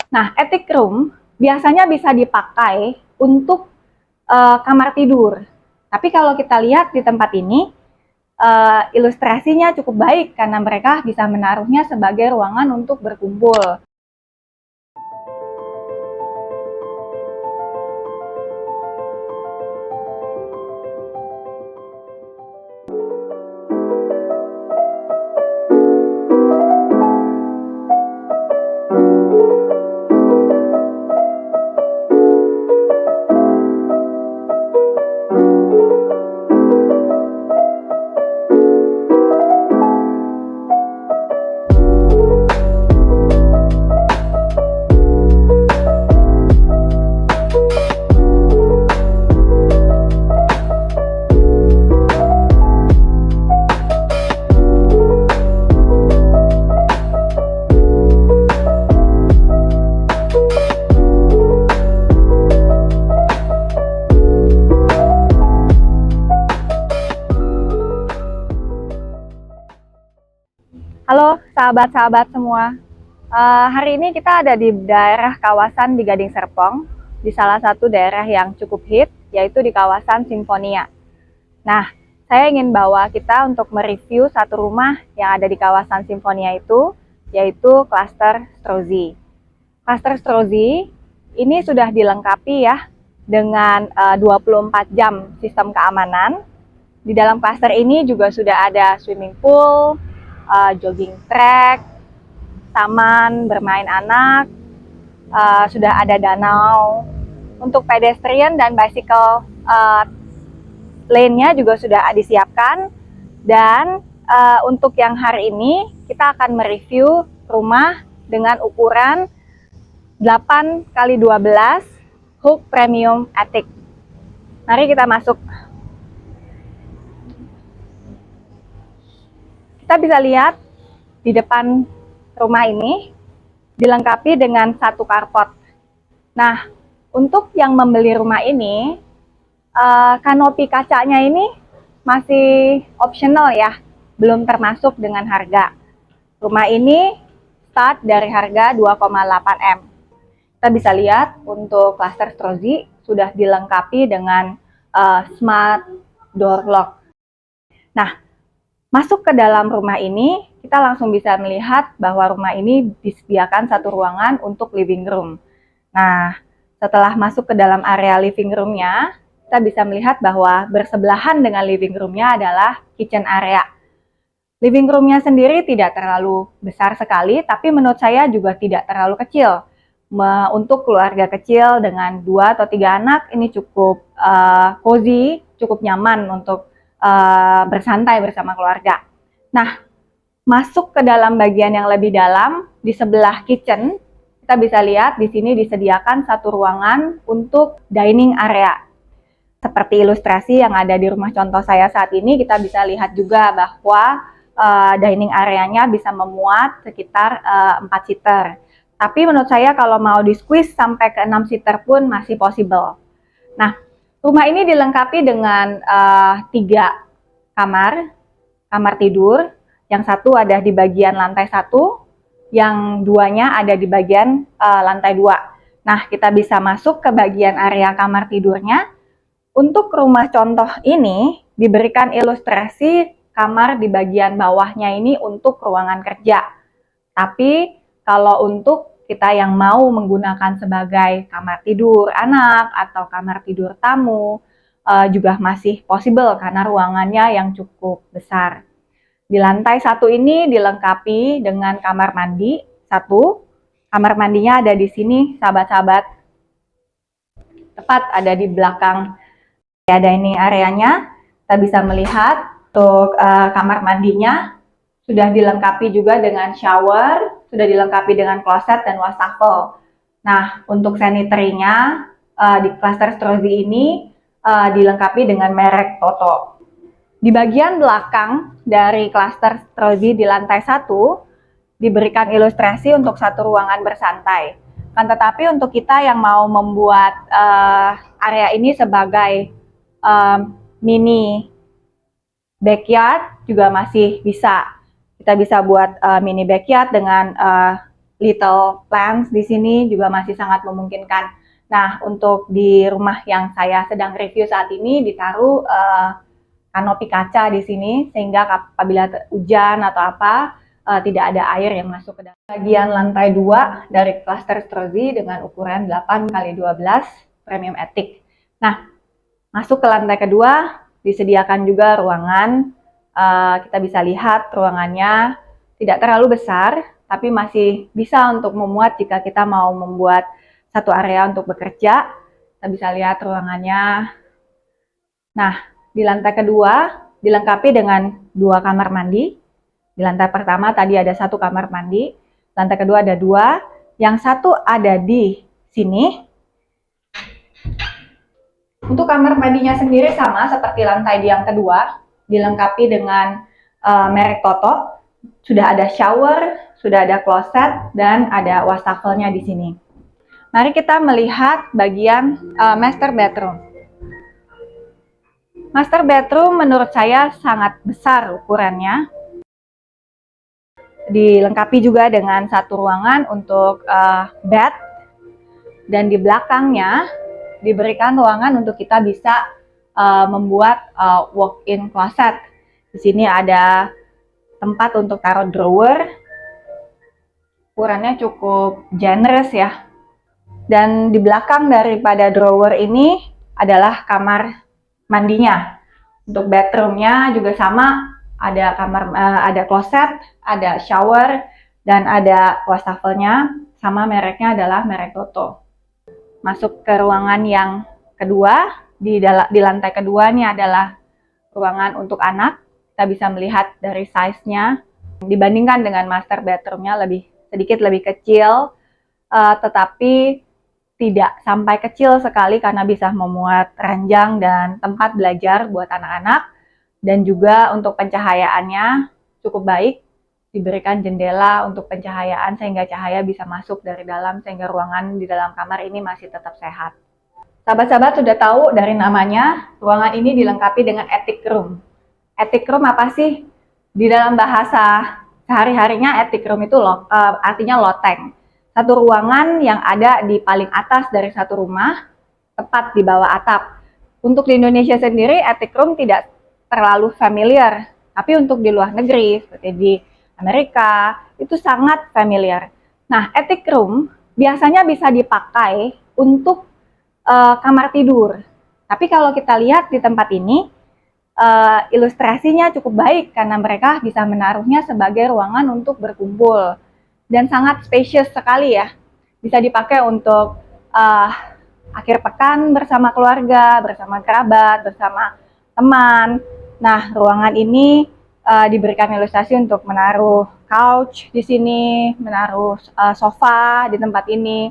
Nah, attic room biasanya bisa dipakai untuk kamar tidur. Tapi kalau kita lihat di tempat ini, ilustrasinya cukup baik karena mereka bisa menaruhnya sebagai ruangan untuk berkumpul. Halo sahabat-sahabat semua, hari ini kita ada di daerah kawasan di Gading Serpong, di salah satu daerah yang cukup hit, yaitu di kawasan Simfonia. Nah, saya ingin bawa kita untuk mereview satu rumah yang ada di kawasan Simfonia itu, yaitu klaster Strozzi. Klaster Strozzi ini sudah dilengkapi ya dengan 24 jam sistem keamanan. Di dalam klaster ini juga sudah ada swimming pool, jogging track, taman bermain anak, sudah ada danau. Untuk pedestrian dan bicycle lane-nya juga sudah disiapkan. Dan untuk yang hari ini kita akan mereview rumah dengan ukuran 8x12 Hook Premium Attic. Mari kita masuk. Kita bisa lihat di depan rumah ini dilengkapi dengan satu carport. Nah, untuk yang membeli rumah ini, kanopi kacanya ini masih optional ya, belum termasuk dengan harga. Rumah ini start dari harga 2,8 M. Kita bisa lihat untuk klaster Strozzi sudah dilengkapi dengan smart door lock. Nah, masuk ke dalam rumah ini, kita langsung bisa melihat bahwa rumah ini disediakan satu ruangan untuk living room. Nah, setelah masuk ke dalam area living room-nya, kita bisa melihat bahwa bersebelahan dengan living room-nya adalah kitchen area. Living room-nya sendiri tidak terlalu besar sekali, tapi menurut saya juga tidak terlalu kecil. Untuk keluarga kecil dengan 2 atau 3 anak, ini cukup cozy, cukup nyaman untuk bersantai bersama keluarga. Nah, masuk ke dalam bagian yang lebih dalam, di sebelah kitchen, kita bisa lihat di sini disediakan satu ruangan untuk dining area. Seperti ilustrasi yang ada di rumah contoh saya saat ini, kita bisa lihat juga bahwa dining areanya bisa memuat sekitar 4 seater. Tapi menurut saya kalau mau di-squeeze sampai ke 6 seater pun masih possible. Nah, rumah ini dilengkapi dengan 3 kamar tidur. Yang satu ada di bagian lantai 1, yang 2-nya ada di bagian lantai 2. Nah, kita bisa masuk ke bagian area kamar tidurnya. Untuk rumah contoh ini diberikan ilustrasi kamar di bagian bawahnya ini untuk ruangan kerja. Tapi kalau untuk kita yang mau menggunakan sebagai kamar tidur anak atau kamar tidur tamu, juga masih possible karena ruangannya yang cukup besar. Di lantai 1 ini dilengkapi dengan kamar mandi 1. Kamar mandinya ada di sini, sahabat-sahabat. Tepat ada di belakang dining areanya. Kita bisa melihat untuk kamar mandinya sudah dilengkapi juga dengan shower, sudah dilengkapi dengan kloset dan wastafel. Nah, untuk sanitary-nya di klaster Strozzi ini dilengkapi dengan merek Toto. Di bagian belakang dari klaster Strozzi di lantai 1 diberikan ilustrasi untuk satu ruangan bersantai. Kan tetapi untuk kita yang mau membuat area ini sebagai mini backyard juga masih bisa. Kita bisa buat mini backyard dengan little plants di sini juga masih sangat memungkinkan. Nah, untuk di rumah yang saya sedang review saat ini ditaruh kanopi kaca di sini, sehingga apabila hujan atau apa tidak ada air yang masuk ke dalam. Bagian lantai 2 dari cluster Strozzi dengan ukuran 8x12 premium attic. Nah, masuk ke lantai kedua disediakan juga ruangan. Kita bisa lihat ruangannya tidak terlalu besar, tapi masih bisa untuk memuat jika kita mau membuat satu area untuk bekerja. Kita bisa lihat ruangannya. Nah, di lantai kedua dilengkapi dengan 2 kamar mandi. Di lantai pertama tadi ada 1 kamar mandi, lantai kedua ada 2, yang satu ada di sini. Untuk kamar mandinya sendiri sama seperti lantai yang kedua, dilengkapi dengan merek Toto. Sudah ada shower, sudah ada kloset, dan ada wastafelnya di sini. Mari kita melihat bagian master bedroom. Master bedroom menurut saya sangat besar ukurannya. Dilengkapi juga dengan 1 ruangan untuk bed, dan di belakangnya diberikan ruangan untuk kita bisa membuat walk-in closet. Di sini ada tempat untuk taruh drawer. Ukurannya cukup generous ya. Dan di belakang daripada drawer ini adalah kamar mandinya. Untuk bedroomnya juga sama, ada ada kloset, ada shower, dan ada wastafelnya. Sama mereknya adalah merek Toto. Masuk ke ruangan yang kedua, di lantai kedua ini adalah ruangan untuk anak. Kita bisa melihat dari size-nya, dibandingkan dengan master bedroom-nya sedikit lebih kecil, tetapi tidak sampai kecil sekali karena bisa memuat ranjang dan tempat belajar buat anak-anak. Dan juga untuk pencahayaannya cukup baik, diberikan jendela untuk pencahayaan sehingga cahaya bisa masuk dari dalam, sehingga ruangan di dalam kamar ini masih tetap sehat. Sahabat-sahabat sudah tahu dari namanya, ruangan ini dilengkapi dengan attic room. Attic room apa sih? Di dalam bahasa sehari-harinya attic room itu artinya loteng. Satu ruangan yang ada di paling atas dari satu rumah, tepat di bawah atap. Untuk di Indonesia sendiri, attic room tidak terlalu familiar, tapi untuk di luar negeri, seperti di Amerika, itu sangat familiar. Nah, attic room biasanya bisa dipakai untuk kamar tidur. Tapi kalau kita lihat di tempat ini, ilustrasinya cukup baik karena mereka bisa menaruhnya sebagai ruangan untuk berkumpul. Dan sangat spacious sekali ya. Bisa dipakai untuk akhir pekan bersama keluarga, bersama kerabat, bersama teman. Nah, ruangan ini diberikan ilustrasi untuk menaruh couch di sini, menaruh sofa di tempat ini.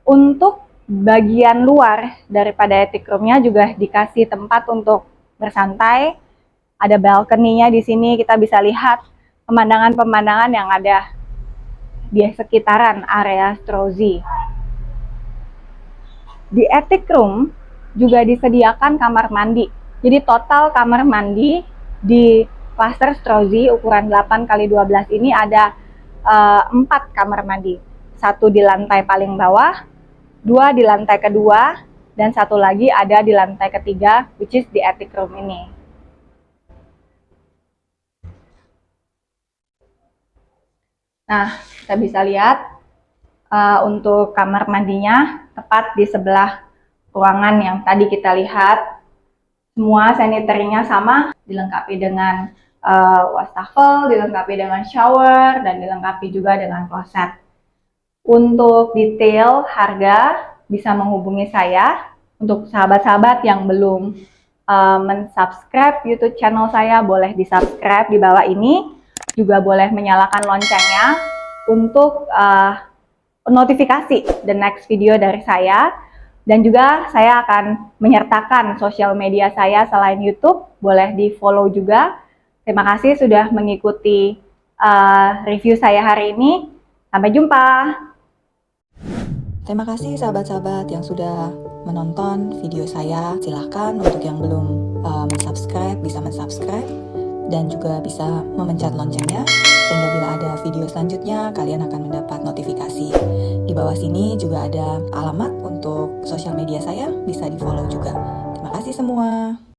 Untuk bagian luar daripada attic room-nya juga dikasih tempat untuk bersantai. Ada balcony-nya di sini, kita bisa lihat pemandangan-pemandangan yang ada di sekitaran area Strozzi. Di attic room juga disediakan kamar mandi. Jadi total kamar mandi di cluster Strozzi ukuran 8x12 ini ada 4 kamar mandi. 1 di lantai paling bawah, 2 di lantai kedua, dan 1 lagi ada di lantai ketiga, which is di attic room ini. Nah, kita bisa lihat untuk kamar mandinya tepat di sebelah ruangan yang tadi kita lihat. Semua sanitary-nya sama, dilengkapi dengan wastafel, dilengkapi dengan shower, dan dilengkapi juga dengan kloset. Untuk detail harga bisa menghubungi saya. Untuk sahabat-sahabat yang belum mensubscribe YouTube channel saya, boleh di-subscribe di bawah ini. Juga boleh menyalakan loncengnya untuk notifikasi the next video dari saya. Dan juga saya akan menyertakan sosial media saya selain YouTube, boleh di-follow juga. Terima kasih sudah mengikuti review saya hari ini. Sampai jumpa. Terima kasih sahabat-sahabat yang sudah menonton video saya. Silahkan untuk yang belum subscribe bisa mensubscribe dan juga bisa memencet loncengnya sehingga bila ada video selanjutnya kalian akan mendapat notifikasi. Di bawah sini juga ada alamat untuk sosial media saya, bisa di follow juga. Terima kasih semua.